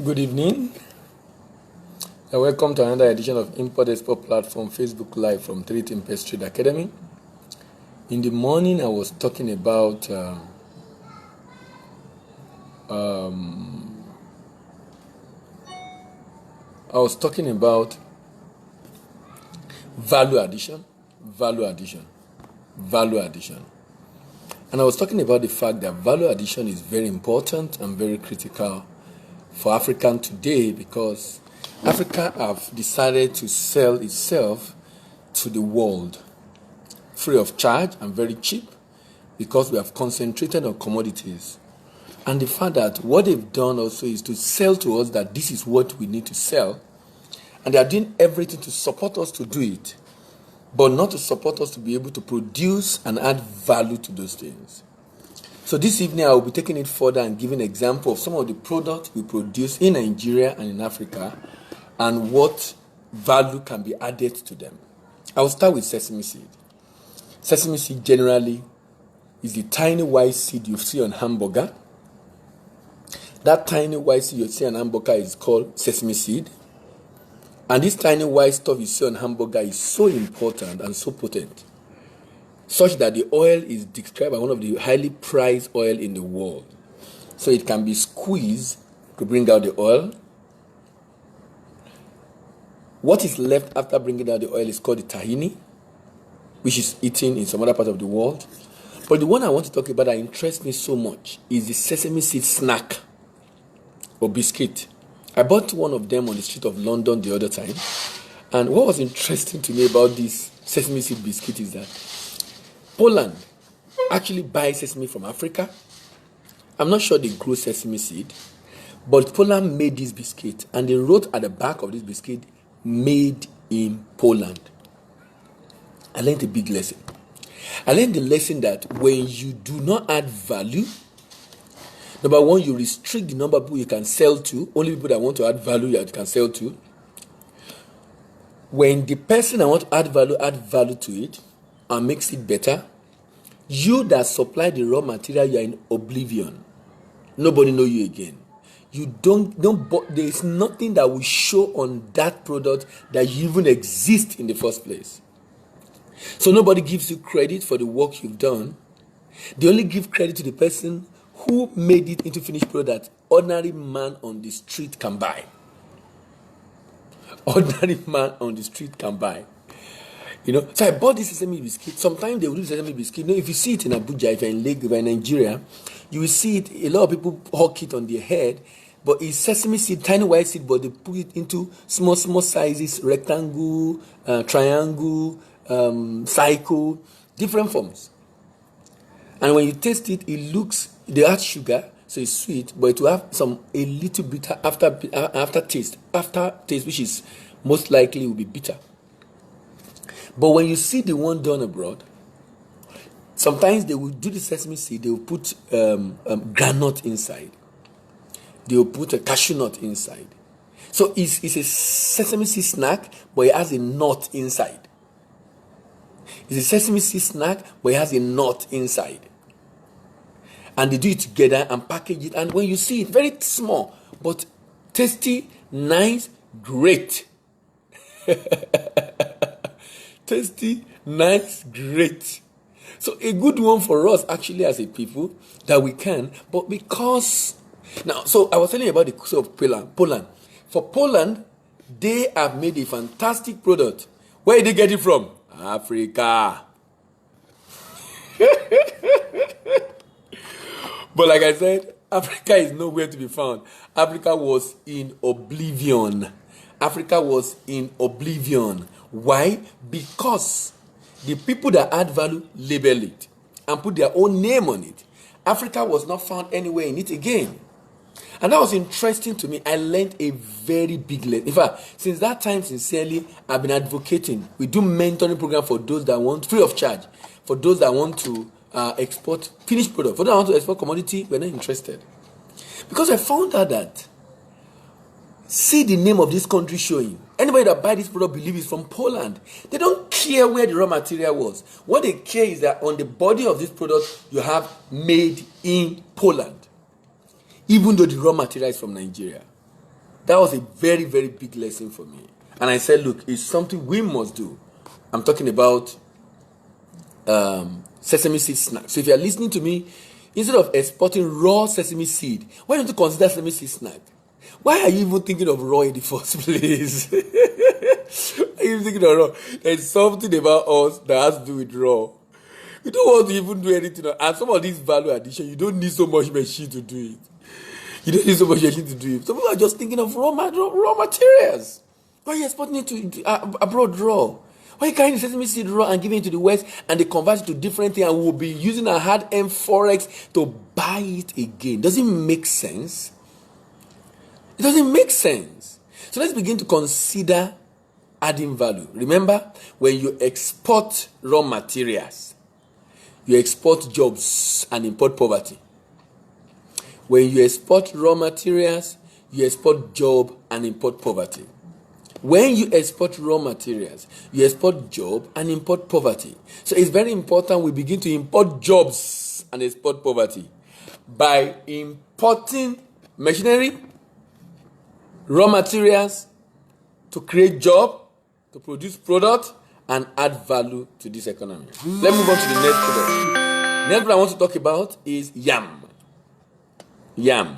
Good evening, and welcome to another edition of Import Export Platform Facebook Live from 3 Tempest Trade Academy. In the morning, I was talking about value addition, and I was talking about the fact that value addition is very important and very critical for African today, because Africa have decided to sell itself to the world free of charge and very cheap, because we have concentrated on commodities. And the fact that what they've done also is to sell to us that this is what we need to sell, and they are doing everything to support us to do it, but not to support us to be able to produce and add value to those things. So this evening I will be taking it further and giving an example of some of the products we produce in Nigeria and in Africa and what value can be added to them. I will start with sesame seed. Sesame seed generally is the tiny white seed you see on hamburger. That tiny white seed you see on hamburger is called sesame seed. And this tiny white stuff you see on hamburger is so important and so potent, such that the oil is described as one of the highly prized oil in the world. So it can be squeezed to bring out the oil. What is left after bringing out the oil is called the tahini, which is eaten in some other part of the world. But the one I want to talk about that interests me so much is the sesame seed snack or biscuit. I bought one of them on the street of London the other time. And what was interesting to me about this sesame seed biscuit is that Poland actually buys sesame from Africa. I'm not sure they grow sesame seed, but Poland made this biscuit, and they wrote at the back of this biscuit, "Made in Poland." I learned a big lesson. I learned the lesson that when you do not add value, number one, you restrict the number of people you can sell to. Only people that want to add value you can sell to. When the person that wants to add value to it and makes it better, you that supply the raw material, you are in oblivion. Nobody know you again. You don't there is nothing that will show on that product that you even exist in the first place. So nobody gives you credit for the work you've done. They only give credit to the person who made it into finished product that ordinary man on the street can buy. Ordinary man on the street can buy. So I bought this sesame biscuit. Sometimes they will do sesame biscuit. If you see it in Abuja, if you're in Lagos, if you're in Nigeria, you will see it. A lot of people hawk it on their head, but it's sesame seed, tiny white seed, but they put it into small sizes, rectangle, triangle, cycle, different forms. And when you taste it, they add sugar, so it's sweet, but it will have a little bitter aftertaste, which is most likely will be bitter. But when you see the one done abroad, sometimes they will do the sesame seed, they will put granite inside. They will put a cashew nut inside. So it's a sesame seed snack, but it has a nut inside. It's a sesame seed snack, but it has a nut inside. And they do it together and package it. And when you see it, very small, but tasty, nice, great. Tasty, nice, great. So a good one for us actually as a people that we can, but because now, so I was telling you about the case of Poland. For Poland, they have made a fantastic product. Where did they get it from? Africa. But like I said, Africa is nowhere to be found. Africa was in oblivion. Why? Because the people that add value label it and put their own name on it. Africa was not found anywhere in it again. And that was interesting to me. I learned a very big lesson. In fact, since that time, sincerely, I've been advocating. We do mentoring program for those that want, free of charge, for those that want to export finished product. For those that want to export commodity, we're not interested. Because I found out that, see the name of this country showing. Anybody that buy this product believe it's from Poland. They don't care where the raw material was. What they care is that on the body of this product, you have made in Poland. Even though the raw material is from Nigeria. That was a very, very big lesson for me. And I said, look, it's something we must do. I'm talking about sesame seed snack. So if you're listening to me, instead of exporting raw sesame seed, why don't you consider sesame seed snack? Why are you even thinking of raw in the first place? Are you thinking of raw? There's something about us that has to do with raw. You don't want to even do anything. And some of these value addition, you don't need so much machine to do it. You don't need so much machine to do it. Some people are just thinking of raw materials. Why are you exporting it to abroad raw? Why are you carrying the sesame seed raw and giving it to the West and they convert it to different things and we'll be using a hard-earned forex to buy it again? Does it make sense? It doesn't make sense. So let's begin to consider adding value. Remember, when you export raw materials, you export jobs and import poverty. When you export raw materials, you export job and import poverty. When you export raw materials, you export job and import poverty. So it's very important we begin to import jobs and export poverty by importing machinery, raw materials to create job, to produce product, and add value to this economy. Let's move on to the next product. The next one I want to talk about is yam. Yam.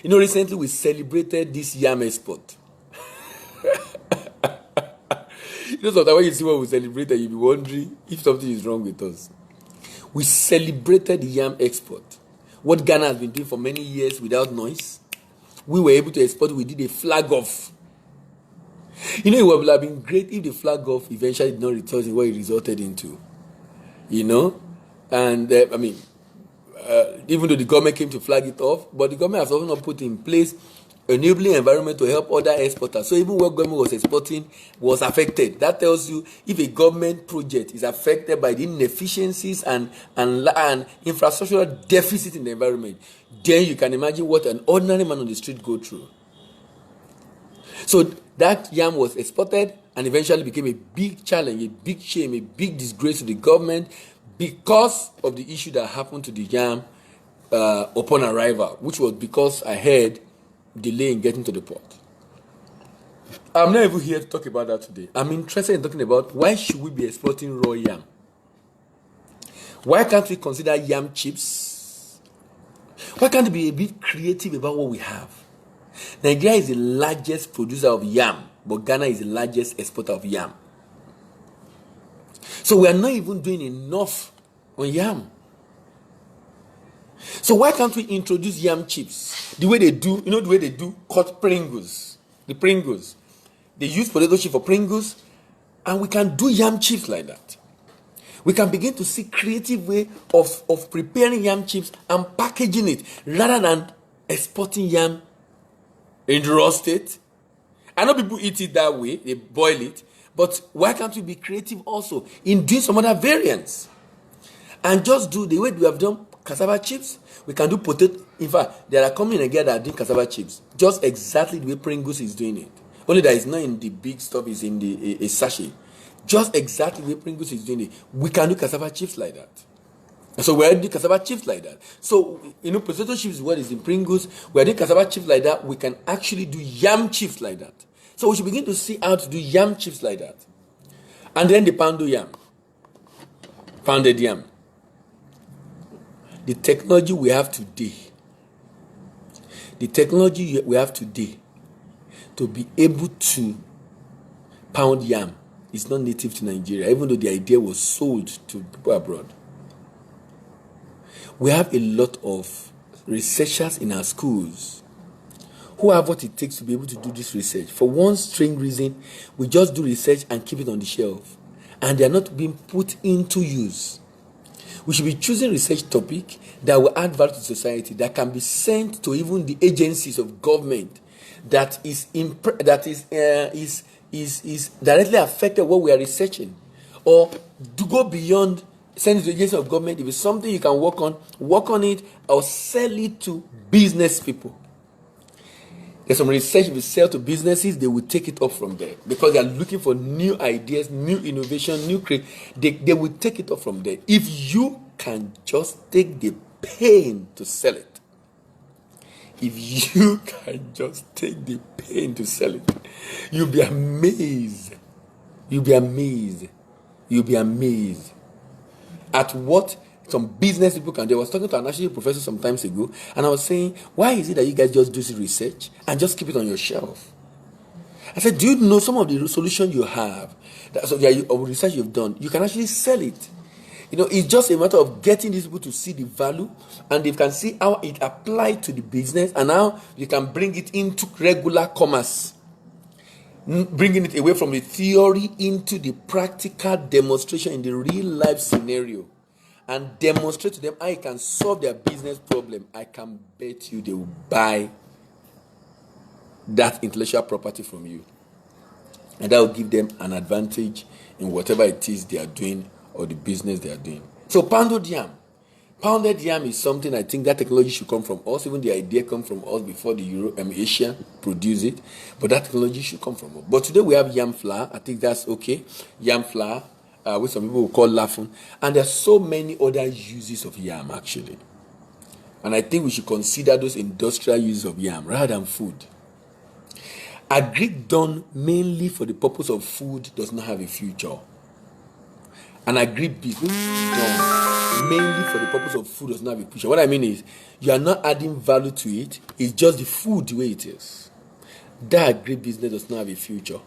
You know, recently we celebrated this yam export. You know, sometimes when you see what we celebrated, you'll be wondering if something is wrong with us. We celebrated yam export. What Ghana has been doing for many years without noise, we were able to export. We did a flag off. You know, it would have been great if the flag off eventually did not result in what it resulted into. You know? And, even though the government came to flag it off, but the government has also not put in place a enabling environment to help other exporters. So even what government was exporting was affected. That tells you if a government project is affected by the inefficiencies and infrastructural deficit in the environment, then you can imagine what an ordinary man on the street go through. So that yam was exported and eventually became a big challenge, a big shame, a big disgrace to the government because of the issue that happened to the yam upon arrival, which was because I had delay in getting to the port. I'm not even here to talk about that today. I'm interested in talking about why should we be exporting raw yam? Why can't we consider yam chips? Why can't we be a bit creative about what we have? Nigeria is the largest producer of yam, but Ghana is the largest exporter of yam. So we are not even doing enough on yam. So why can't we introduce yam chips the way they do, the way they do cut Pringles, the Pringles. They use potato chip for Pringles, and we can do yam chips like that. We can begin to see creative way of preparing yam chips and packaging it rather than exporting yam in the raw state. I know people eat it that way, they boil it, but why can't we be creative also in doing some other variants? And just do the way we have done cassava chips, we can do potato. In fact, there are companies in Nigeria that are doing cassava chips just exactly the way Pringles is doing it. Only that it's not in the big stuff, it's in the a sachet. Just exactly the way Pringles is doing it. We can do cassava chips like that. And so we're doing cassava chips like that. So, potato chips is what is in Pringles. We're doing cassava chips like that. We can actually do yam chips like that. So we should begin to see how to do yam chips like that. And then the pounded yam. The technology we have today to be able to pound yam is not native to Nigeria, even though the idea was sold to people abroad. We have a lot of researchers in our schools who have what it takes to be able to do this research. For one strange reason, we just do research and keep it on the shelf, and they are not being put into use. We should be choosing research topic that will add value to society, that can be sent to even the agencies of government that is directly affected what we are researching, or to go beyond send it to the agency of government. If it's something you can work on it, or sell it to business people. There's some research, if you sell to businesses, they will take it up from there because they are looking for new ideas, new innovation, they will take it up from there. If you can just take the pain to sell it, If you can just take the pain to sell it, you'll be amazed. You'll be amazed. You'll be amazed at what some business people can do. I was talking to an national professor some times ago, and I was saying, why is it that you guys just do research and just keep it on your shelf? I said, do you know some of the solutions you have, of research you've done, you can actually sell it. It's just a matter of getting these people to see the value, and they can see how it applies to the business, and how you can bring it into regular commerce, bringing it away from the theory into the practical demonstration in the real life scenario, and demonstrate to them how you can solve their business problem. I can bet you they will buy that intellectual property from you, and that will give them an advantage in whatever it is they are doing or the business they are doing. So pounded yam is something I think that technology should come from us. Even the idea come from us before the Asia produce it, but that technology should come from us. But today we have yam flour. I think that's okay. Yam flour, which some people will call laughing, and there are so many other uses of yam actually. And I think we should consider those industrial uses of yam rather than food. Agric done mainly for the purpose of food does not have a future. An agribusiness done mainly for the purpose of food does not have a future. What I mean is, you are not adding value to it. It's just the food the way it is. That agribusiness does not have a future.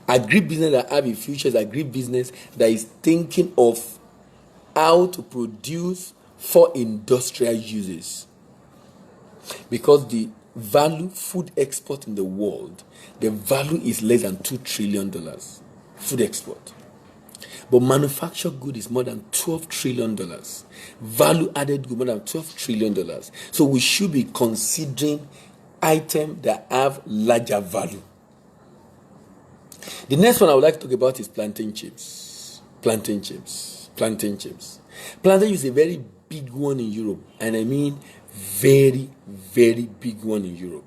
Agribusiness that have a future is agribusiness that is thinking of how to produce for industrial uses. Because the value food export in the world, the value is less than $2 trillion. Food export. But manufactured good is more than $12 trillion. Value added good more than $12 trillion. So we should be considering items that have larger value. The next one I would like to talk about is plantain chips. Plantain chips. Plantain chips. Plantain is a very big one in Europe, and I mean very, very big one in Europe.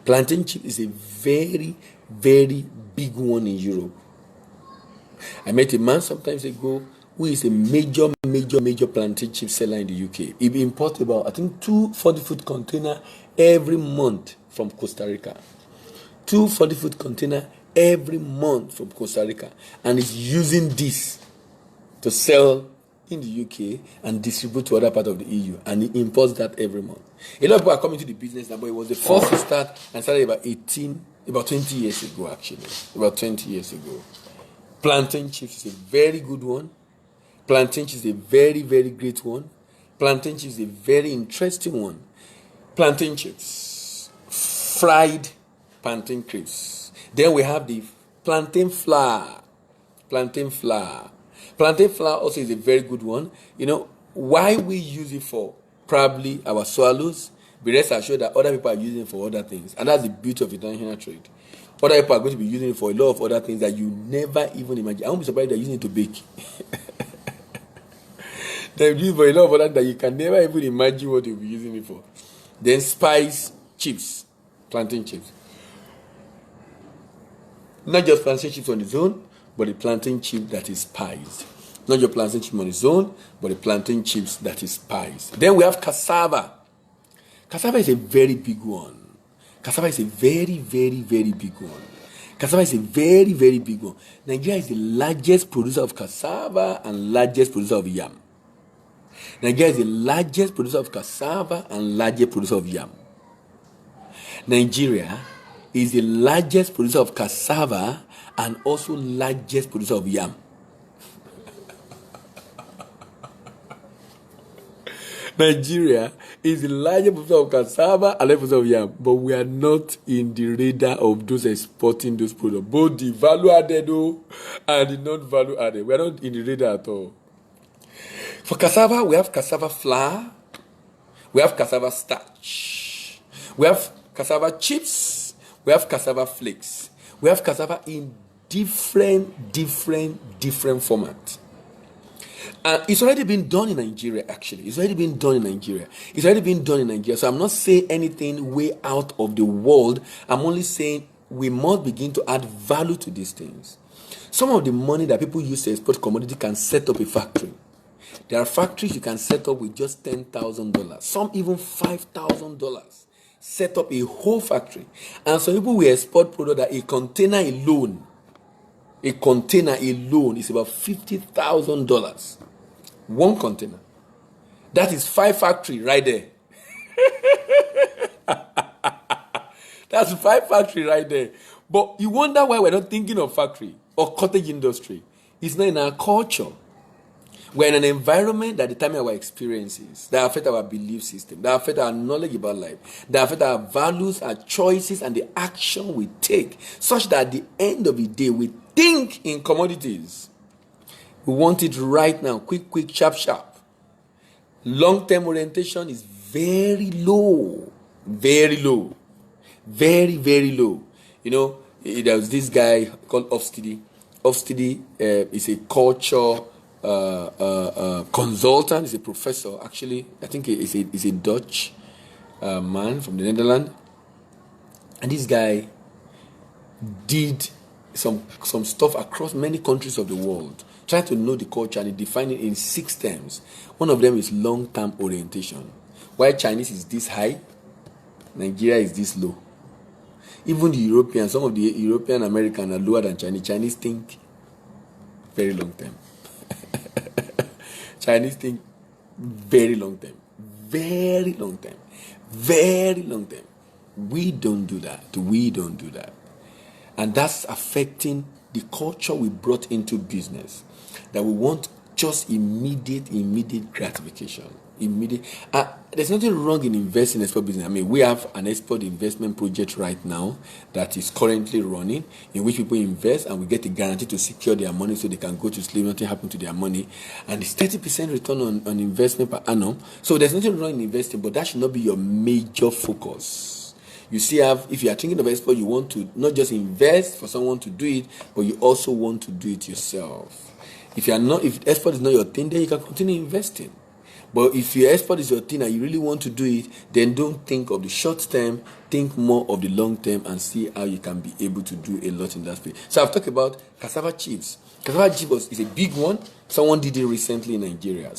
Plantain chip is a very, very big one in Europe. I met a man sometimes ago who is a major plantain chip seller in the UK. He imports about, I think, 2 40-foot containers every month from Costa Rica. 2 40-foot containers every month from Costa Rica. And he's using this to sell in the UK and distribute to other parts of the EU. And he imports that every month. A lot of people are coming to the business now, but it was the first to start and started about 20 years ago, actually. About 20 years ago. Plantain chips is a very good one. Plantain chips is a very, very great one. Plantain chips is a very interesting one. Plantain chips. Fried plantain crisps. Then we have the plantain flour. Plantain flour. Plantain flour also is a very good one. Why we use it for? Probably our swallows. But rest assured that other people are using it for other things. And that's the beauty of international trade. Other people are going to be using it for a lot of other things that you never even imagine. I won't be surprised they're using it to bake. They're using it for a lot of other things that you can never even imagine what they'll be using it for. Then spice chips. Plantain chips. Not just plantain chips on its own, but the plantain chip that is spiced. Not just plantain chip on its own, but the plantain chips that is spiced. Then we have cassava. Cassava is a very big one. Cassava is a very, very, very big one. Cassava is a very, very big one. Nigeria is the largest producer of cassava and largest producer of yam. Nigeria is the largest producer of cassava and largest producer of yam. Nigeria is the largest producer of cassava and also largest producer of yam. Nigeria is the largest producer of cassava and largest producer of yam, but we are not in the radar of those exporting those products, both the value added and the non value added. We are not in the radar at all. For cassava, we have cassava flour, we have cassava starch, we have cassava chips, we have cassava flakes, we have cassava in different formats. And it's already been done in Nigeria, actually. It's already been done in Nigeria. So I'm not saying anything way out of the world. I'm only saying we must begin to add value to these things. Some of the money that people use to export commodity can set up a factory. There are factories you can set up with just $10,000. Some even $5,000. set up a whole factory. And some people will export product that a container alone is about $50,000. One container. That is 5 factory right there. That's 5 factory right there. But you wonder why we're not thinking of factory or cottage industry. It's not in our culture. We're in an environment that determines our experiences, that affect our belief system, that affect our knowledge about life, that affect our values, our choices, and the action we take, such that at the end of the day, we think in commodities. We want it right now, quick, sharp. Long-term orientation is very low. Very, very low. You know, there was this guy called Hofstede. Hofstede is a culture consultant. He's a professor. Actually, I think he's a Dutch man from the Netherlands. And this guy did some stuff across many countries of the world, trying to know the culture, and he defined it in 6 terms. One of them is long-term orientation. While Chinese is this high, Nigeria is this low. Even the Europeans, some of the European Americans are lower than Chinese. Chinese think very long term. Chinese think very long term. Very long term. Very long term. We don't do that. And that's affecting the culture we brought into business. That we want just immediate gratification. There's nothing wrong in investing in export business. I mean, we have an export investment project right now that is currently running, in which people invest and we get a guarantee to secure their money so they can go to sleep, nothing happen to their money. And it's 30% return on investment per annum. So there's nothing wrong in investing, but that should not be your major focus. You see, if you are thinking of export, you want to not just invest for someone to do it, but you also want to do it yourself. If export is not your thing, then you can continue investing. But if your export is your thing and you really want to do it, then don't think of the short term, think more of the long term and see how you can be able to do a lot in that space. So I've talked about cassava chips. Cassava chips is a big one. Someone did it recently in Nigeria.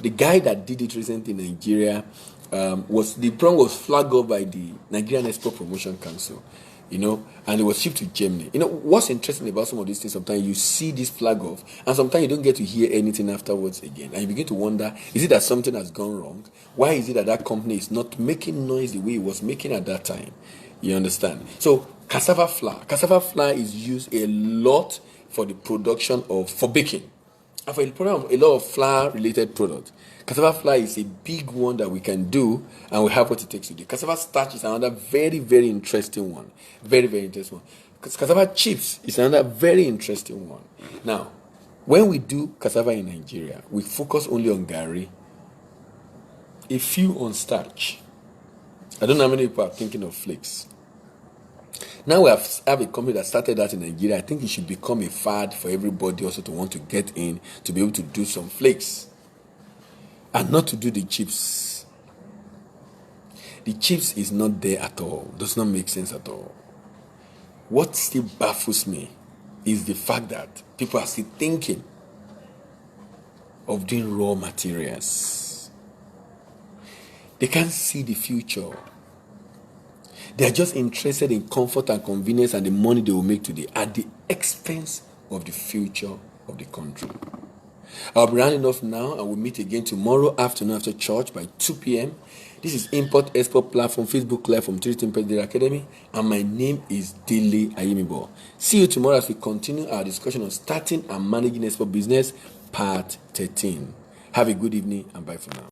The guy that did it recently in Nigeria the program was flagged up by the Nigerian Export Promotion Council. And it was shipped to Germany. What's interesting about some of these things, sometimes you see this flag off, and sometimes you don't get to hear anything afterwards again. And you begin to wonder, is it that something has gone wrong? Why is it that company is not making noise the way it was making at that time? You understand? So, cassava flour is used a lot for the production for baking. And for a lot of flour-related products. Cassava flour is a big one that we can do, and we have what it takes to do. Cassava starch is another very, very interesting one. Very, very interesting one. Cassava chips is another very interesting one. Now, when we do cassava in Nigeria, we focus only on gari, a few on starch. I don't know how many people are thinking of flakes. Now we have a company that started that in Nigeria. I think it should become a fad for everybody also to want to get in, to be able to do some flakes. And not to do the chips. The chips is not there at all. Does not make sense at all. What still baffles me is the fact that people are still thinking of doing raw materials. They can't see the future. They are just interested in comfort and convenience and the money they will make today at the expense of the future of the country. I'll be rounding off now, and we'll meet again tomorrow afternoon after church by 2 p.m. This is Import Export Platform Facebook Live from 3 Import Academy, and my name is Dele Ayimibo. See you tomorrow as we continue our discussion on starting and managing export business, part 13. Have a good evening and bye for now.